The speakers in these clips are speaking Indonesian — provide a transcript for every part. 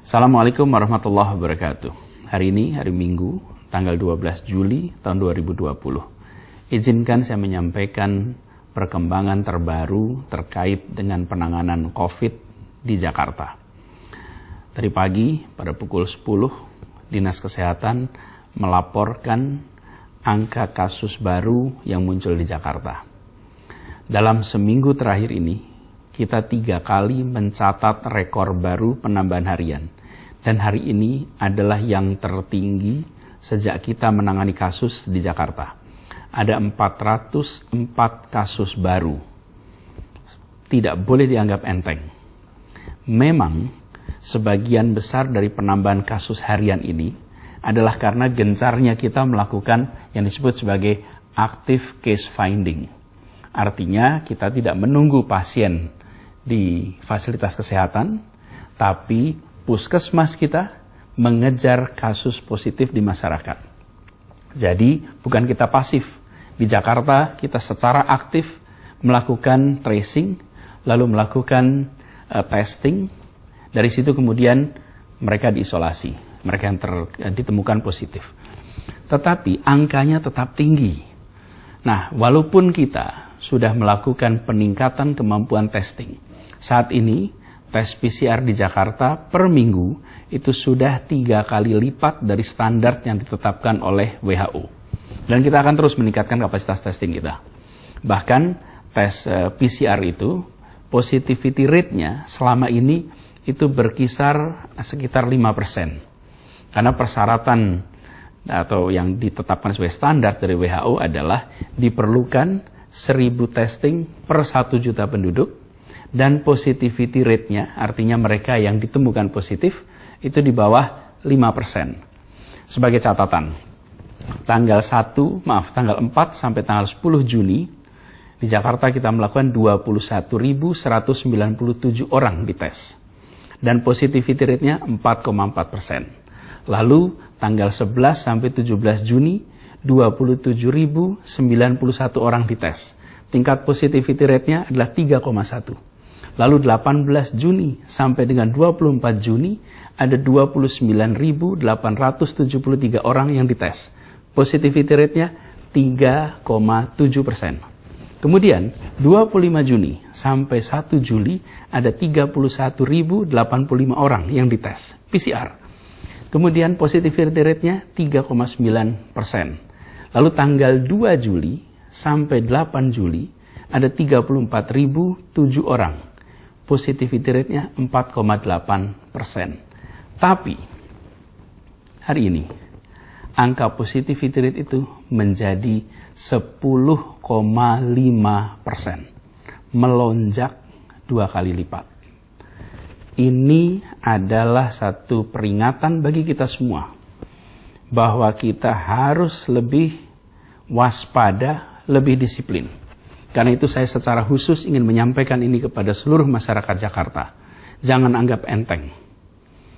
Assalamualaikum warahmatullahi wabarakatuh. Hari ini, hari Minggu, tanggal 12 Juli tahun 2020. Izinkan saya menyampaikan perkembangan terbaru terkait dengan penanganan COVID di Jakarta. Tadi pagi, pada pukul 10, Dinas Kesehatan melaporkan angka kasus baru yang muncul di Jakarta. Dalam seminggu terakhir ini, kita 3 kali mencatat rekor baru penambahan harian. Dan hari ini adalah yang tertinggi sejak kita menangani kasus di Jakarta. Ada 404 kasus baru. Tidak boleh dianggap enteng. Memang, sebagian besar dari penambahan kasus harian ini adalah karena gencarnya kita melakukan yang disebut sebagai active case finding. Artinya, kita tidak menunggu pasien di fasilitas kesehatan, tapi puskesmas kita mengejar kasus positif di masyarakat. Jadi bukan kita pasif. Di Jakarta kita secara aktif melakukan tracing, lalu melakukan testing. Dari situ kemudian mereka diisolasi, mereka yang ditemukan positif. Tetapi angkanya tetap tinggi. Nah, walaupun kita sudah melakukan peningkatan kemampuan testing, saat ini, tes PCR di Jakarta per minggu itu sudah 3 kali lipat dari standar yang ditetapkan oleh WHO. Dan kita akan terus meningkatkan kapasitas testing kita. Bahkan tes PCR itu, positivity rate-nya selama ini itu berkisar sekitar 5%. Karena persyaratan atau yang ditetapkan sebagai standar dari WHO adalah diperlukan 1.000 testing per 1 juta penduduk. Dan positivity rate-nya, artinya mereka yang ditemukan positif, itu di bawah 5%. Sebagai catatan, tanggal 4 sampai tanggal 10 Juni, di Jakarta kita melakukan 21.197 orang dites. Dan positivity rate-nya 4,4%. Lalu, tanggal 11 sampai 17 Juni, 27.091 orang dites. Tingkat positivity rate-nya adalah 3,1%. Lalu 18 Juni sampai dengan 24 Juni ada 29.873 orang yang dites. Positivity rate-nya 3,7%. Kemudian 25 Juni sampai 1 Juli ada 31.085 orang yang dites PCR. Kemudian positivity rate-nya 3,9%. Lalu tanggal 2 Juli sampai 8 Juli ada 34.007 orang. Positivity rate-nya 4,8%. Tapi, hari ini, angka positivity rate itu menjadi 10,5%. Melonjak 2 kali lipat. Ini adalah satu peringatan bagi kita semua. Bahwa kita harus lebih waspada, lebih disiplin. Karena itu saya secara khusus ingin menyampaikan ini kepada seluruh masyarakat Jakarta. Jangan anggap enteng.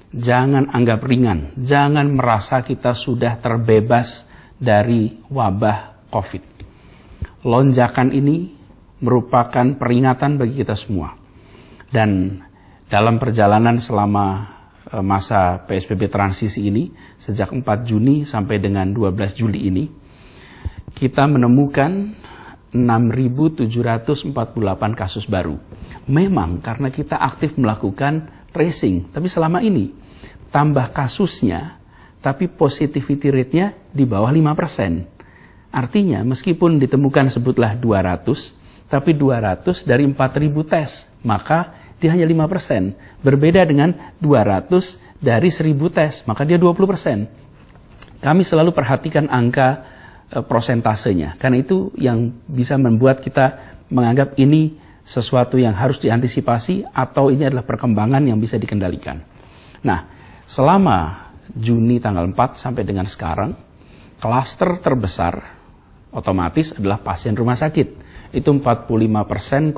Jangan anggap ringan. Jangan merasa kita sudah terbebas dari wabah COVID. Lonjakan ini merupakan peringatan bagi kita semua. Dan dalam perjalanan selama masa PSBB transisi ini, sejak 4 Juni sampai dengan 12 Juli ini, kita menemukan 6.748 kasus baru. Memang karena kita aktif melakukan tracing, tapi selama ini tambah kasusnya, tapi positivity rate-nya di bawah 5%. Artinya meskipun ditemukan sebutlah 200, tapi 200 dari 4.000 tes, maka dia hanya 5%. Berbeda dengan 200 dari 1.000 tes, maka dia 20%. Kami selalu perhatikan angka prosentasenya. Karena itu yang bisa membuat kita menganggap ini sesuatu yang harus diantisipasi atau ini adalah perkembangan yang bisa dikendalikan. Nah, selama Juni tanggal 4 sampai dengan sekarang, klaster terbesar otomatis adalah pasien rumah sakit. Itu 45,26%.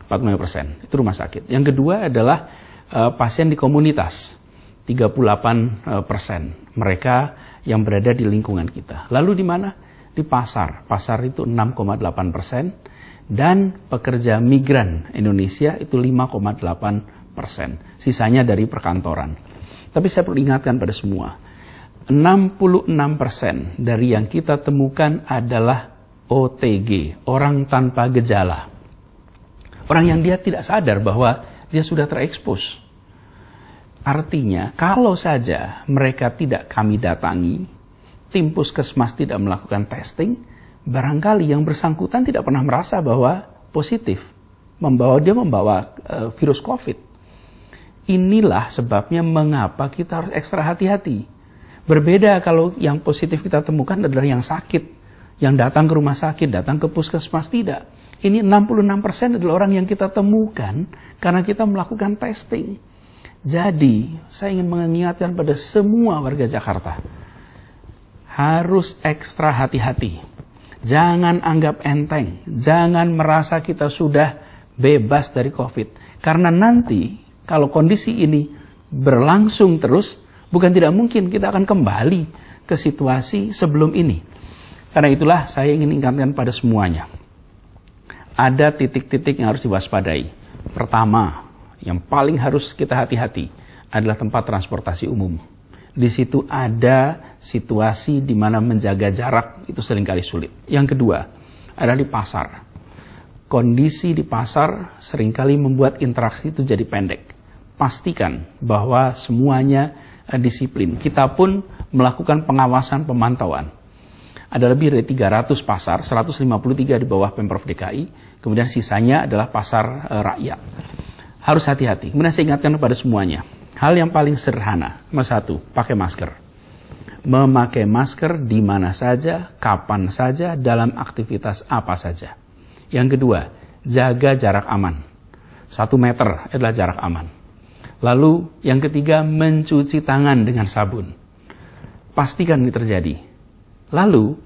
45% itu rumah sakit. Yang kedua adalah pasien di komunitas. 38%. Mereka yang berada di lingkungan kita. Lalu di mana? Di pasar. Pasar itu 6,8%. Dan pekerja migran Indonesia itu 5,8%. Sisanya dari perkantoran. Tapi saya perlu ingatkan pada semua, 66% dari yang kita temukan adalah OTG, orang tanpa gejala. Orang yang dia tidak sadar bahwa dia sudah terekspos. Artinya, kalau saja mereka tidak kami datangi, tim puskesmas tidak melakukan testing, barangkali yang bersangkutan tidak pernah merasa bahwa positif. Dia membawa virus COVID. Inilah sebabnya mengapa kita harus ekstra hati-hati. Berbeda kalau yang positif kita temukan adalah yang sakit, yang datang ke rumah sakit, datang ke puskesmas, tidak. Ini 66% adalah orang yang kita temukan karena kita melakukan testing. Jadi, saya ingin mengingatkan pada semua warga Jakarta, harus ekstra hati-hati. Jangan anggap enteng, jangan merasa kita sudah bebas dari COVID. Karena nanti, kalau kondisi ini berlangsung terus, bukan tidak mungkin kita akan kembali ke situasi sebelum ini. Karena itulah saya ingin ingatkan pada semuanya. Ada titik-titik yang harus diwaspadai. Pertama, yang paling harus kita hati-hati adalah tempat transportasi umum. Di situ ada situasi di mana menjaga jarak itu seringkali sulit. Yang kedua, adalah di pasar. Kondisi di pasar seringkali membuat interaksi itu jadi pendek. Pastikan bahwa semuanya disiplin. Kita pun melakukan pengawasan pemantauan. Ada lebih dari 300 pasar, 153 di bawah Pemprov DKI, kemudian sisanya adalah pasar rakyat. Harus hati-hati. Kemudian saya ingatkan kepada semuanya, hal yang paling sederhana, nomor 1, pakai masker. Memakai masker di mana saja, kapan saja, dalam aktivitas apa saja. Yang kedua, jaga jarak aman. 1 meter adalah jarak aman. Lalu yang ketiga, mencuci tangan dengan sabun. Pastikan ini terjadi. Lalu,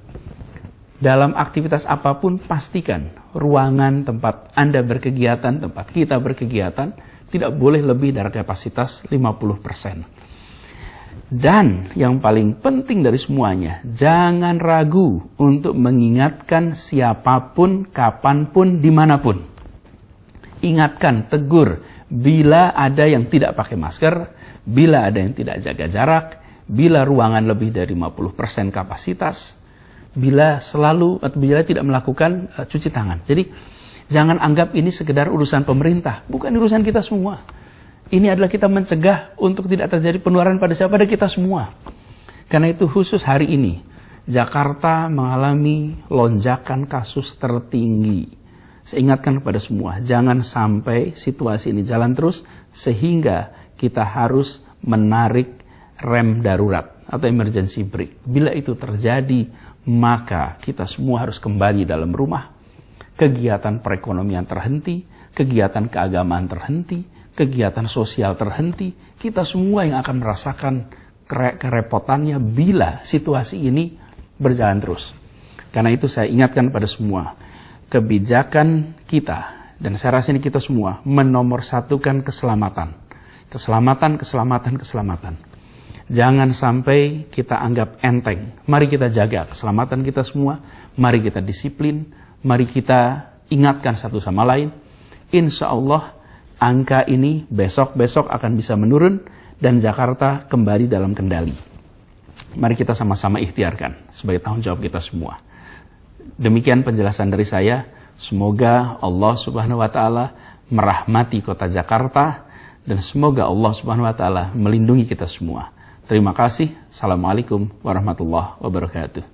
dalam aktivitas apapun, pastikan ruangan tempat Anda berkegiatan, tempat kita berkegiatan, tidak boleh lebih dari kapasitas 50%. Dan yang paling penting dari semuanya, jangan ragu untuk mengingatkan siapapun, kapanpun, dimanapun. Ingatkan, tegur, bila ada yang tidak pakai masker, bila ada yang tidak jaga jarak, bila ruangan lebih dari 50% kapasitas, bila tidak melakukan cuci tangan. Jadi jangan anggap ini sekedar urusan pemerintah, bukan urusan kita semua. Ini adalah kita mencegah untuk tidak terjadi penularan pada kita semua. Karena itu khusus hari ini, Jakarta mengalami lonjakan kasus tertinggi. Saya ingatkan kepada semua, jangan sampai situasi ini jalan terus sehingga kita harus menarik rem darurat atau emergency brake. Bila itu terjadi, maka kita semua harus kembali dalam rumah. Kegiatan perekonomian terhenti, kegiatan keagamaan terhenti, kegiatan sosial terhenti. Kita semua yang akan merasakan kerepotannya bila situasi ini berjalan terus. Karena itu saya ingatkan pada semua, kebijakan kita, dan saya rasa ini kita semua, menomorsatukan keselamatan. Keselamatan. Jangan sampai kita anggap enteng. Mari kita jaga keselamatan kita semua. Mari kita disiplin. Mari kita ingatkan satu sama lain. Insya Allah angka ini besok-besok akan bisa menurun dan Jakarta kembali dalam kendali. Mari kita sama-sama ikhtiarkan sebagai tanggung jawab kita semua. Demikian penjelasan dari saya. Semoga Allah Subhanahu wa taala merahmati kota Jakarta dan semoga Allah Subhanahu wa taala melindungi kita semua. Terima kasih. Assalamualaikum warahmatullahi wabarakatuh.